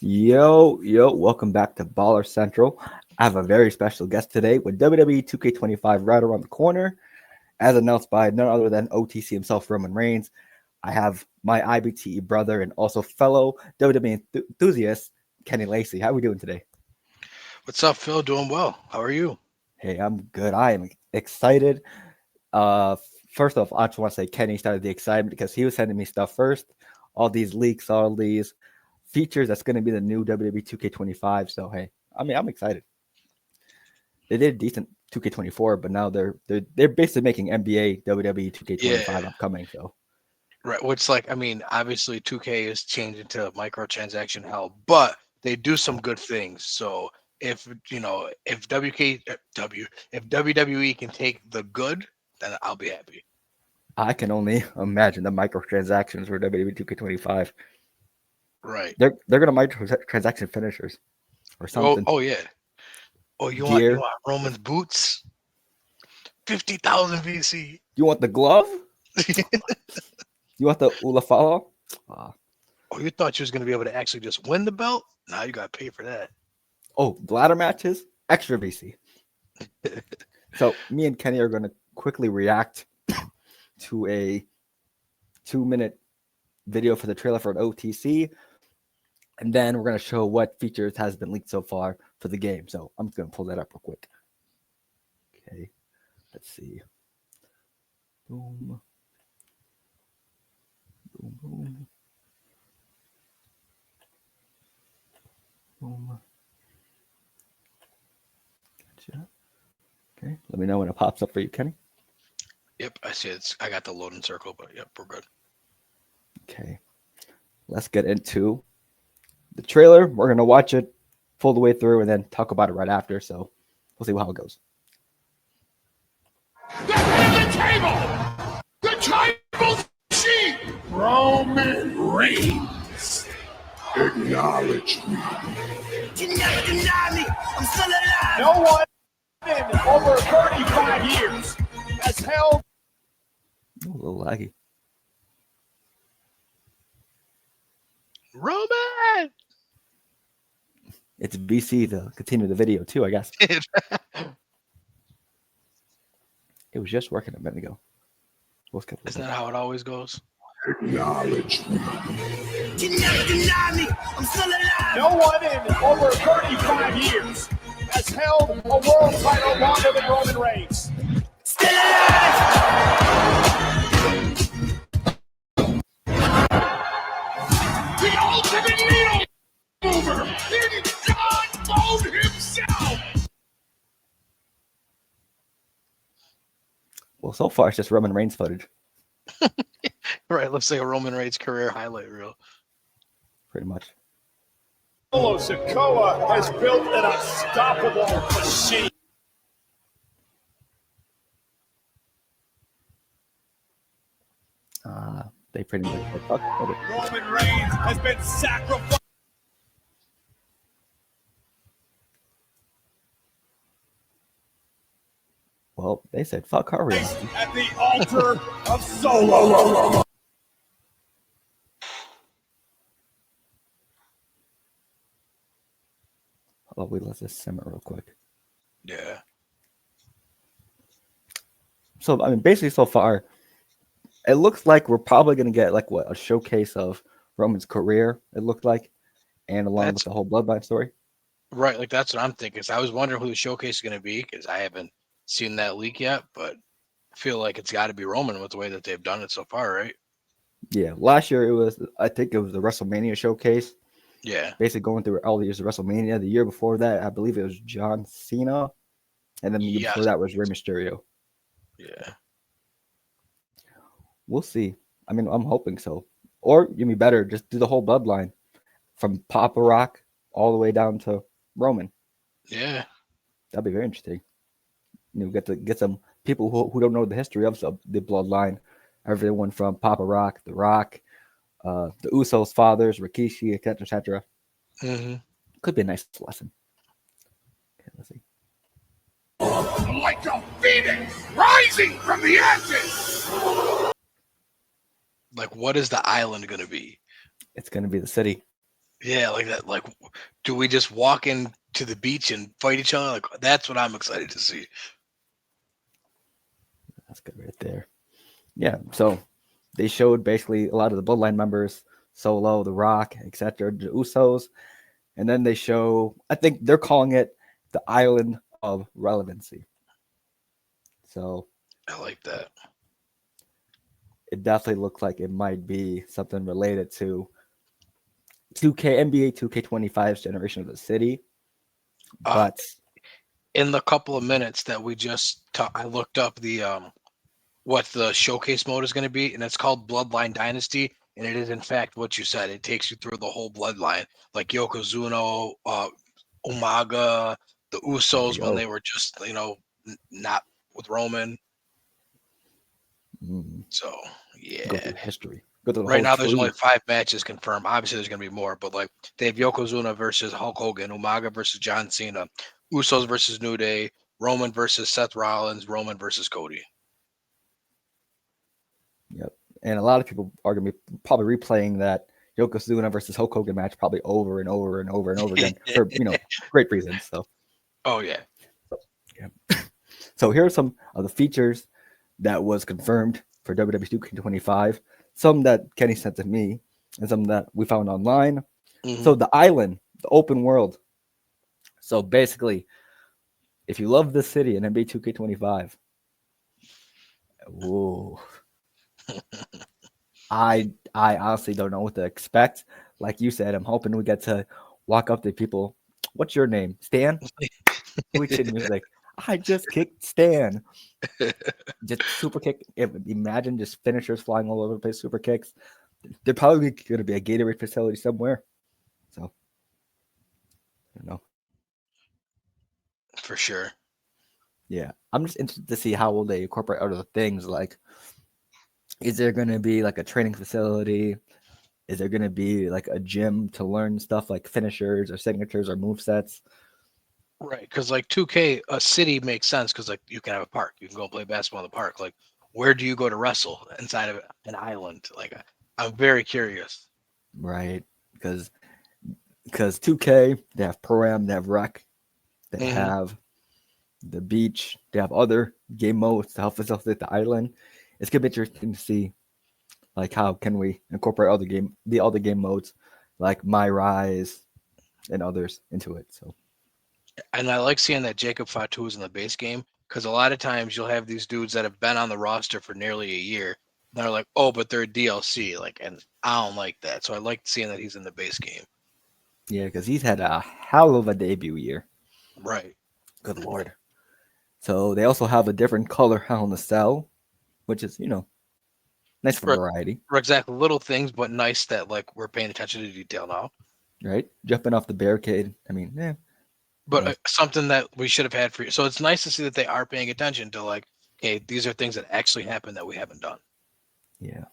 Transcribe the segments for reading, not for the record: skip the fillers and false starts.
Yo, welcome back to Baller Central. I have a very special guest today with WWE 2K25 right around the corner, as announced by none other than OTC himself, Roman Reigns. I have my IBTE brother and also fellow WWE enthusiast, Kenny Lacey. How are we doing today? What's up, Phil? Doing well. How are you? Hey, I'm good. I am excited. Uh, First off, I just want to say Kenny started the excitement because he was sending me stuff first. All these leaks, all these features that's going to be the new WWE 2K25. So hey, I'm excited. They did decent 2K24, but now they're basically making NBA WWE 2K25 Yeah, upcoming. So right. Which, obviously 2K is changing to microtransaction hell, but they do some good things. So if if WWE can take the good, then I'll be happy. I can only imagine the microtransactions for WWE 2K25. Right. They're gonna microtransaction finishers or Oh, something. oh yeah. Oh, you Gear. want Roman's boots? 50,000 VC. You want the glove? You want the Ulafala? Oh, you thought you was gonna be able to actually just win the belt? Now you gotta pay for that. Oh, ladder matches, extra VC. So me and Kenny are going to quickly react to a 2-minute video for the trailer for an OTC, and then we're going to show what features has been leaked so far for the game. So I'm just going to pull that up real quick. Okay, let's see. Boom. Boom, boom. Boom. Gotcha. Okay, let me know when it pops up for you, Kenny. Yep, I see it's. I got the loading circle, but yep, we're good. Okay, let's get into the trailer. We're going to watch it full the way through and then talk about it right after. So we'll see how it goes. The head of the table! The tribal chief! Roman Reigns! Acknowledge me. You never deny me. I'm still alive. No one in over 35 years has held. Ooh, a little laggy. Roman! It's BC to continue the video too, I guess. It was just working a minute ago. Isn't that how it always goes? Acknowledge me. You never deny me. I'm still alive. No one in over 35 years has held a world title longer than Roman Reigns. Still alive. The ultimate needle mover in God mode himself. Well, so far it's just Roman Reigns footage, Right, looks like a Roman Reigns career highlight reel. pretty much. Solo Sikoa has built an unstoppable machine. They pretty much said, fuck it. Roman Reigns has been sacrificed. Well, they said fuck her reality. At the altar of Solo. Oh, we let this simmer real quick. Yeah. So I mean, basically, so far, it looks like we're probably gonna get like a showcase of Roman's career. It looked like, and along with That's the whole Bloodline story. right. Like that's what I'm thinking. So I was wondering who the showcase is going to be because I haven't seen that leak yet, but I feel like it's got to be Roman with the way that they've done it so far, right? Yeah, last year I think it was the WrestleMania showcase. Yeah. Basically going through all the years of WrestleMania. The year before that, I believe it was John Cena, and then the year Yes. before that was Rey Mysterio. Yeah. We'll see. I mean, I'm hoping so. Or you mean better, just do the whole bloodline from Papa Rock all the way down to Roman. Yeah. That'd be very interesting. You know, get some people who don't know the history of the bloodline. Everyone from Papa Rock, The Rock, the Usos fathers, Rikishi, etc., etc. Mm-hmm. Could be a nice lesson. Okay, let's see. Like a phoenix rising from the ashes. Like, what is the island going to be? It's going to be the city. Yeah, like that. Like, do we just walk into the beach and fight each other? Like, that's what I'm excited to see. That's good right there. Yeah. So they showed basically a lot of the Bloodline members, Solo, The Rock, etc., the Usos, and then they show. I think they're calling it the Island of Relevancy. So I like that. it definitely looks like it might be something related to 2K NBA 2K25's Generation of the City. Uh, But in the couple of minutes that we just I looked up the what the showcase mode is going to be, and it's called Bloodline Dynasty, and it is in fact what you said. It takes you through the whole bloodline, like Yokozuna, Umaga, the there Usos you when go. they were just not with Roman. So Go yeah. through history. Go through the Right whole now, there's only tree. 5 matches confirmed. Obviously, there's going to be more, but like they have Yokozuna versus Hulk Hogan, Umaga versus John Cena, Usos versus New Day, Roman versus Seth Rollins, Roman versus Cody. Yep. And a lot of people are going to be probably replaying that Yokozuna versus Hulk Hogan match probably over and over and over and over again for great reasons. So Oh yeah. yeah. So here are some of the features that was confirmed for WWE 2K25. Some that Kenny sent to me, and some that we found online. Mhm. So the island, the open world. So basically, if you love this city in NBA 2K25, whoa, I honestly don't know what to expect. Like you said, I'm hoping we get to walk up to people. What's your name? Stan? Tweet in music. I just kicked Stan. Just super kick. Imagine just finishers flying all over the place, super kicks. There's probably going to be a Gatorade facility somewhere. So, I don't know. For sure. Yeah. I'm just interested to see how will they incorporate other things. Like, is there going to be like a training facility? Is there going to be like a gym to learn stuff like finishers or signatures or move sets? Right, because like 2K, a city makes sense because like you can have a park, you can go play basketball in the park. Like, where do you go to wrestle inside of an island? Like, I'm very curious. Right. Because 2K, they have Pro-Am, they have Rec, they Hmm. have the beach, they have other game modes to help facilitate the island. It's gonna be interesting to see like how can we incorporate other game modes like My Rise and others into it. So And I like seeing that Jacob Fatu is in the base game because a lot of times you'll have these dudes that have been on the roster for nearly a year. They're like, oh, but they're DLC. Like, and I don't like that. So I like seeing that he's in the base game. yeah, because he's had a hell of a debut year. Right. Good lord. So they also have a different color Hell in the Cell, which is nice for For, variety, for exactly little things, but nice that like we're paying attention to detail now. right? Jumping off the barricade. I mean, But nice. something that we should have had for you. So it's nice to see that they are paying attention to like, okay, these are things that actually happen that we haven't done. Yeah.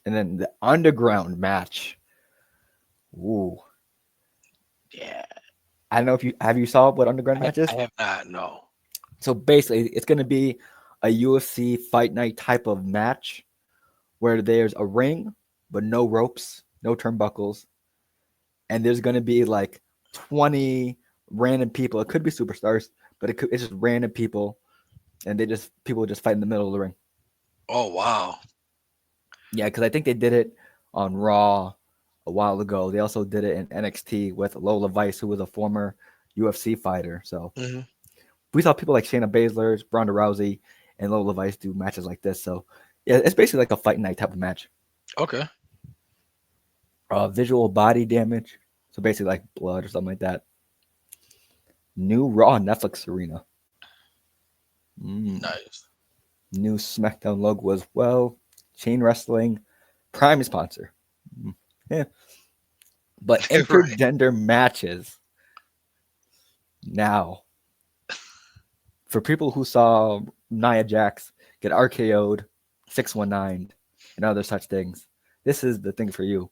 And then the underground match. Ooh. Yeah, I don't know if you saw what underground match I is. have not. No. So basically, it's going to be a UFC fight night type of match where there's a ring, but no ropes, no turnbuckles, and there's going to be like 20 random people. It could be superstars, but it's just random people, and people just fight in the middle of the ring. Oh wow. Yeah, because I think they did it on Raw a while ago. They also did it in NXT with Lola Vice, who was a former UFC fighter. So Hmm. we saw people like Shayna Baszler, Ronda Rousey, and Lola Vice do matches like this. So yeah, it's basically like a fight night type of match. Okay. Visual body damage, so basically like blood or something like that. New Raw Netflix arena. Nice. New SmackDown logo as well. Chain Wrestling, prime sponsor. Yeah, but Right. intergender matches now. For people who saw Nia Jax get RKO'd, 619, and other such things, this is the thing for you.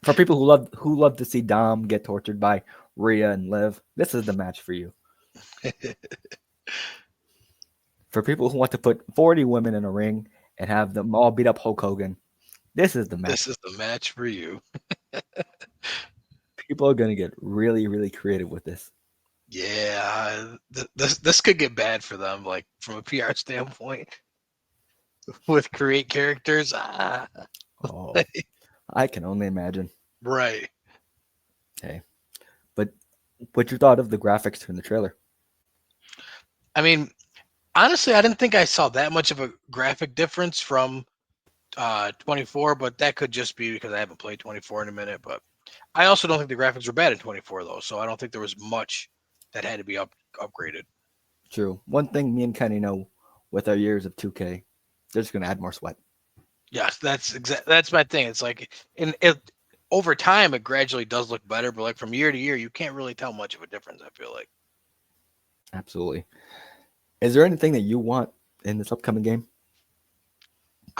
For people who love to see Dom get tortured by Rhea and Liv, this is the match for you. For people who want to put 40 women in a ring and have them all beat up Hulk Hogan, this is the match. This is the match for you. People are gonna get really, really creative with this. Yeah, this could get bad for them, like from a PR standpoint, with create characters. Oh, I can only imagine. Right. Hey, but what you thought of the graphics from the trailer? I mean, honestly, I didn't think I saw that much of a graphic difference from 24, but that could just be because I haven't played 24 in a minute. But I also don't think the graphics were bad in 24 though, so I don't think there was much that had to be upgraded. True. One thing me and Kenny know with our years of 2K, they're just gonna add more sweat. Yes, that's my thing. It's like over time it gradually does look better, but like from year to year, you can't really tell much of a difference, I feel like. Absolutely. Is there anything that you want in this upcoming game?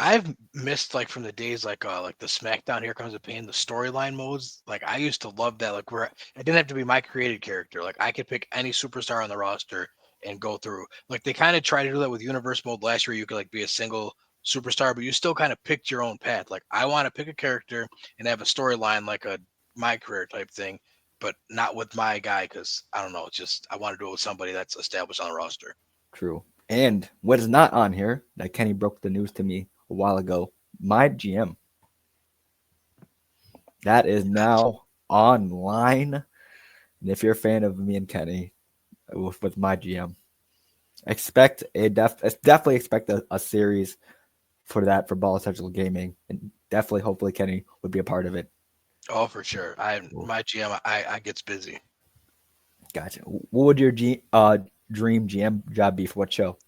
I've missed like from the days like the SmackDown Here Comes the Pain, the storyline modes. Like I used to love that. Like where I didn't have to be my created character. Like I could pick any superstar on the roster and go through. Like they kind of tried to do that with Universe mode last year. You could like be a single superstar, but you still kind of picked your own path. Like I want to pick a character and have a storyline like a my career type thing, but not with my guy because I don't know. It's just I want to do it with somebody that's established on the roster. True. And what is not on here that Kenny broke the news to me a while ago, my GM. That is now online. And if you're a fan of me and Kenny with my GM, definitely expect a series for that for Ball Essential Gaming. And definitely, hopefully, Kenny would be a part of it. Oh, for sure. My GM I gets busy. Gotcha. What would your dream GM job be for what show?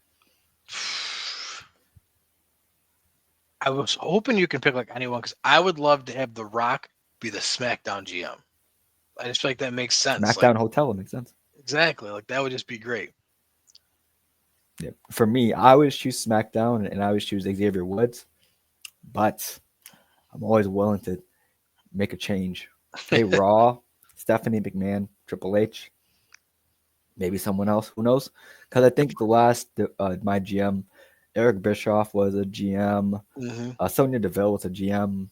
I was hoping you can pick like anyone because I would love to have The Rock be the SmackDown GM. I just feel like that makes sense. SmackDown Like, Hotel, it makes sense. exactly. Like that would just be great. Yeah. For me, I always choose SmackDown and I always choose Xavier Woods, but I'm always willing to make a change. Hey, Raw, Stephanie McMahon, Triple H, maybe someone else. Who knows? Because I think the last my GM, Eric Bischoff was a GM. Sonya Deville was a GM.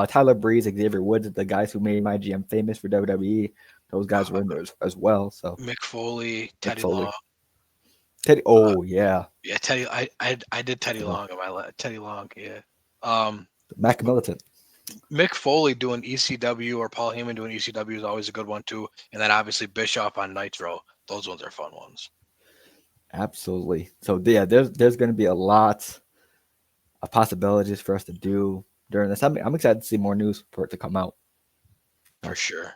Tyler Breeze, Xavier Woods, the guys who made my GM famous for WWE. Those guys were in there as well. So Mick Foley, Teddy Foley. Long. Teddy. Oh yeah. Yeah, Teddy. I did Teddy Long in my Teddy Long. Yeah. Mac Militant. Mick Foley doing ECW or Paul Heyman doing ECW is always a good one too. And then obviously Bischoff on Nitro. Those ones are fun ones. Absolutely. So yeah, there's going to be a lot of possibilities for us to do during this. I'm excited to see more news for it to come out. For sure.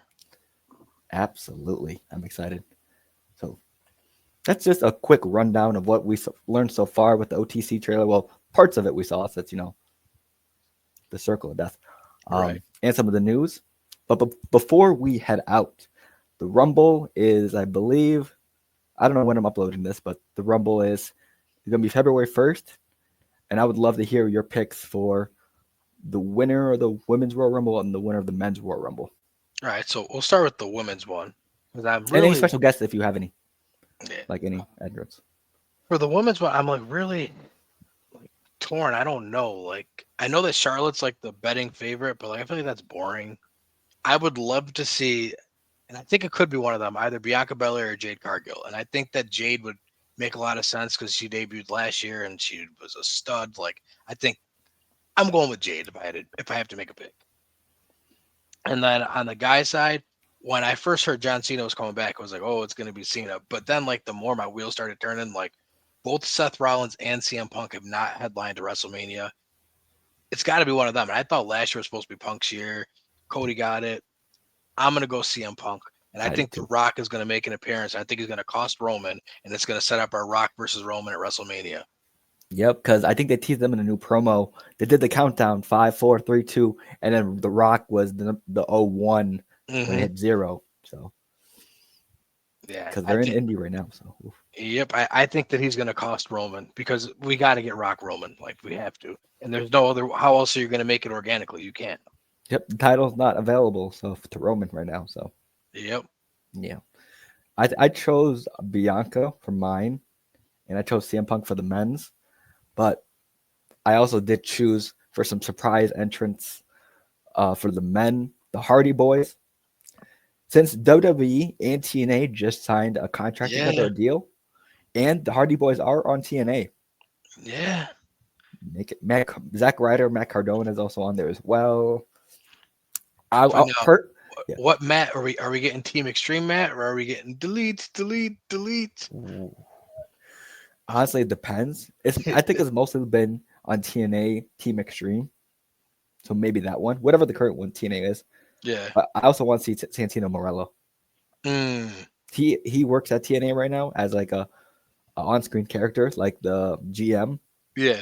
Absolutely. I'm excited. So that's just a quick rundown of what we learned so far with the OTC trailer. Well, parts of it we saw. So that's, the Circle of Death. Right. And some of the news. But before we head out, the Rumble is, I believe, I don't know when I'm uploading this, but the Rumble is going to be February 1st. And I would love to hear your picks for the winner of the Women's Royal Rumble and the winner of the Men's Royal Rumble. All right, so we'll start with the women's one. And any special guests if you have any. Yeah. Like any Edwards. For the women's one, I'm like really torn. I don't know. Like I know that Charlotte's like the betting favorite, but like I feel like that's boring. I would love to see, and I think it could be one of them, either Bianca Belair or Jade Cargill. And I think that Jade would make a lot of sense because she debuted last year and she was a stud. Like I think I'm going with Jade if I have to make a pick. And then on the guy side, when I first heard John Cena was coming back, I was like, oh, it's going to be Cena. But then, like, the more my wheels started turning, like, both Seth Rollins and CM Punk have not headlined to WrestleMania. It's got to be one of them. And I thought last year was supposed to be Punk's year. Cody got it. I'm going to go CM Punk. And I think The Rock is going to make an appearance. I think he's going to cost Roman, and it's going to set up our Rock versus Roman at WrestleMania. Yep, because I think they teased them in a new promo. They did the countdown 5, 4, 3, 2, and then The Rock was the 01 when it hit 0. So yeah, because they're in Indy right now. So yep, I think that he's going to cost Roman because we got to get Rock Roman, like we have to. And there's no other. How else are you going to make it organically? You can't. Yep, the title's not available to Roman right now. So yep, yeah, I chose Bianca for mine, and I chose CM Punk for the men's. But I also did choose for some surprise entrants for the men, the Hardy Boys. since WWE and TNA just signed a contract together, a deal, and the Hardy Boys are on TNA. Yeah. Zack Ryder, Matt Cardona is also on there as well. But now, what Matt are we? Are we getting Team Extreme Matt, or are we getting delete? Ooh. Honestly, it depends. I think it's mostly been on TNA Team Extreme, so maybe that one, whatever the current one TNA is. Yeah. But I also want to see Santino Morello. Mm. He works at TNA right now as like a on-screen character, like the GM. Yeah.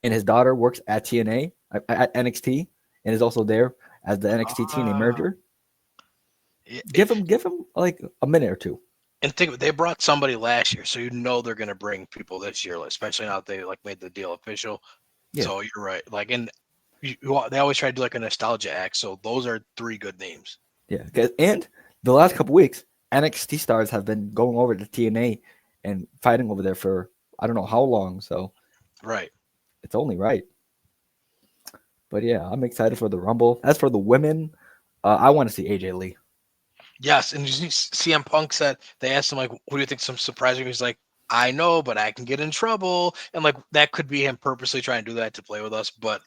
And his daughter works at TNA at NXT, and is also there as the NXT TNA merger. Give him like a minute or two. And think they brought somebody last year, so you know they're gonna bring people this year, especially now that they like made the deal official. Yeah. So you're right. Like, and they always try to do like a nostalgia act. So those are 3 good names. Yeah, and the last couple weeks, NXT stars have been going over to TNA and fighting over there for I don't know how long. So right, it's only right. But yeah, I'm excited for the Rumble. As for the women, I want to see AJ Lee. Yes, and you see CM Punk said they asked him like, "What do you think?" Some surprising. He's like, "I know, but I can get in trouble," and like that could be him purposely trying to do that to play with us. But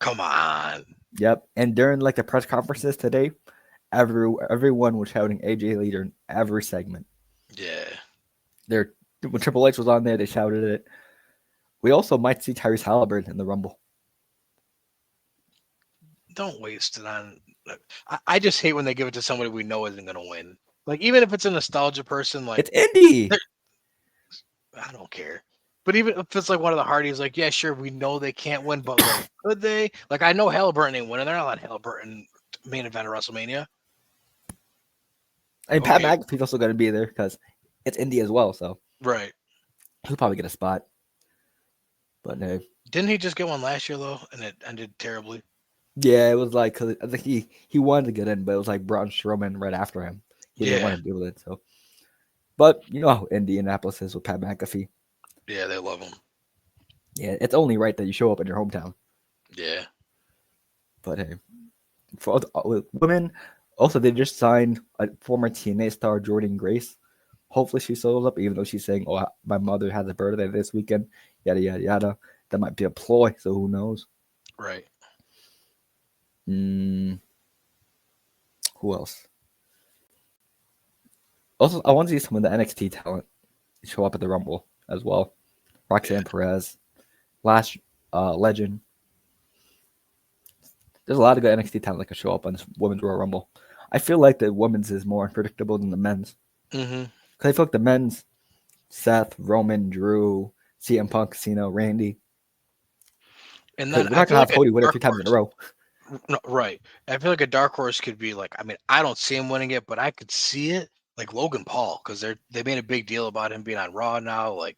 come on. Yep. And during like the press conferences today, everyone was shouting AJ Lee during every segment. Yeah. When Triple H was on there, they shouted it. We also might see Tyrese Halliburton in the Rumble. Don't waste it on. I just hate when they give it to somebody we know isn't going to win. Like, even if it's a nostalgia person, like it's Indy. I don't care. But even if it's like one of the Hardys, like, yeah, sure, we know they can't win, but like, could they? Like, I know Halliburton ain't winning. They're not letting Halliburton main event of WrestleMania. And Pat McAfee's also going to be there because it's Indy as well. So right, he'll probably get a spot. But didn't he just get one last year though, and it ended terribly? Yeah, it was like cause I think he wanted to get in, but it was like Braun Strowman right after him. He didn't want to deal with it. So, but you know how Indianapolis is with Pat McAfee. Yeah, they love him. Yeah, it's only right that you show up in your hometown. Yeah. But hey, for women, also they just signed a former TNA star, Jordan Grace. Hopefully she shows up, even though she's saying, "Oh, my mother has a birthday this weekend." Yada yada yada. That might be a ploy, so who knows? Right. Who else? Also, I want to see some of the NXT talent show up at the Rumble as well. Roxanne Perez, Last Legend. There's a lot of good NXT talent that could show up on this Women's Royal Rumble. I feel like the women's is more unpredictable than the men's. Mm-hmm. Because I feel like the men's, Seth, Roman, Drew, CM Punk, Cena, Randy. And then we're not going to have Cody win it 3 times in a row. No, right. I feel like a dark horse could be like, I mean, I don't see him winning it, but I could see it like Logan Paul, because they made a big deal about him being on Raw now. Like,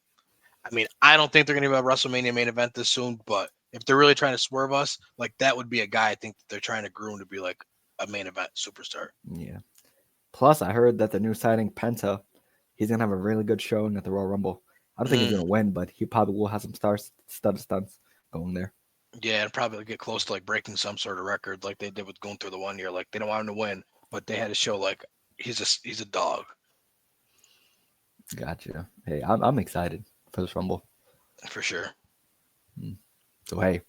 I mean, I don't think they're going to be a WrestleMania main event this soon, but if they're really trying to swerve us, like that would be a guy I think that they're trying to groom to be like a main event superstar. Yeah. Plus, I heard that the new signing, Penta, he's going to have a really good showing at the Royal Rumble. I don't think he's going to win, but he probably will have some studded stunts going there. Yeah, and probably get close to like breaking some sort of record like they did with Gunther the one year. Like they don't want him to win, but they had to show like he's a dog. Gotcha. Hey, I'm excited for this Rumble. For sure. So hey,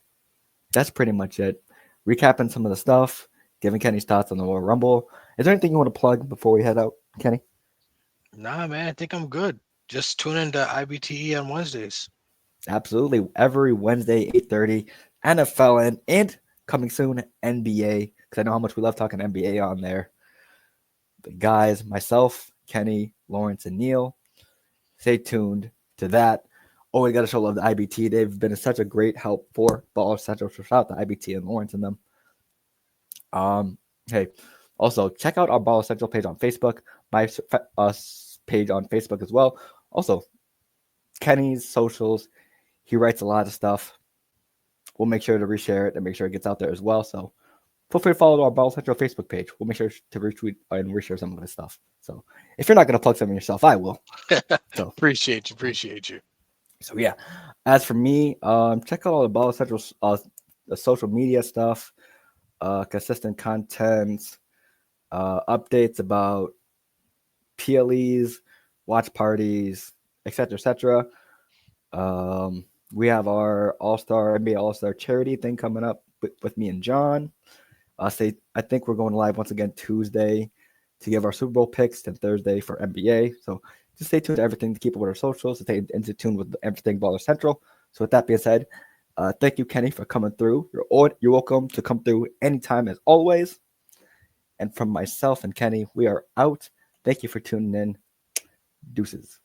that's pretty much it. Recapping some of the stuff, giving Kenny's thoughts on the Royal Rumble. Is there anything you want to plug before we head out, Kenny? Nah, man, I think I'm good. Just tune into IBTE on Wednesdays. Absolutely. Every Wednesday, 8:30, NFL and coming soon, NBA, because I know how much we love talking NBA on there. The guys, myself, Kenny, Lawrence, and Neil, stay tuned to that. Oh, we got to show love to IBT. They've been such a great help for Ball Central. So shout out to IBT and Lawrence and them. Hey, also check out our Ball Central page on Facebook, my page on Facebook as well. Also, Kenny's socials. He writes a lot of stuff. We'll make sure to reshare it and make sure it gets out there as well. So feel free to follow our Ball Central Facebook page. We'll make sure to retweet and reshare some of his stuff. So if you're not going to plug some of yourself, I will. So appreciate you. So yeah, as for me, check out all the Ball Central the social media stuff, consistent content, updates about PLEs, watch parties, etc., etc. We have our NBA All-Star charity thing coming up with me and John. I think we're going live once again Tuesday to give our Super Bowl picks and Thursday for NBA. So just stay tuned to everything to keep up with our socials, to stay into tune with everything Baller Central. So with that being said, thank you, Kenny, for coming through. You're welcome to come through anytime as always. And from myself and Kenny, we are out. Thank you for tuning in. Deuces.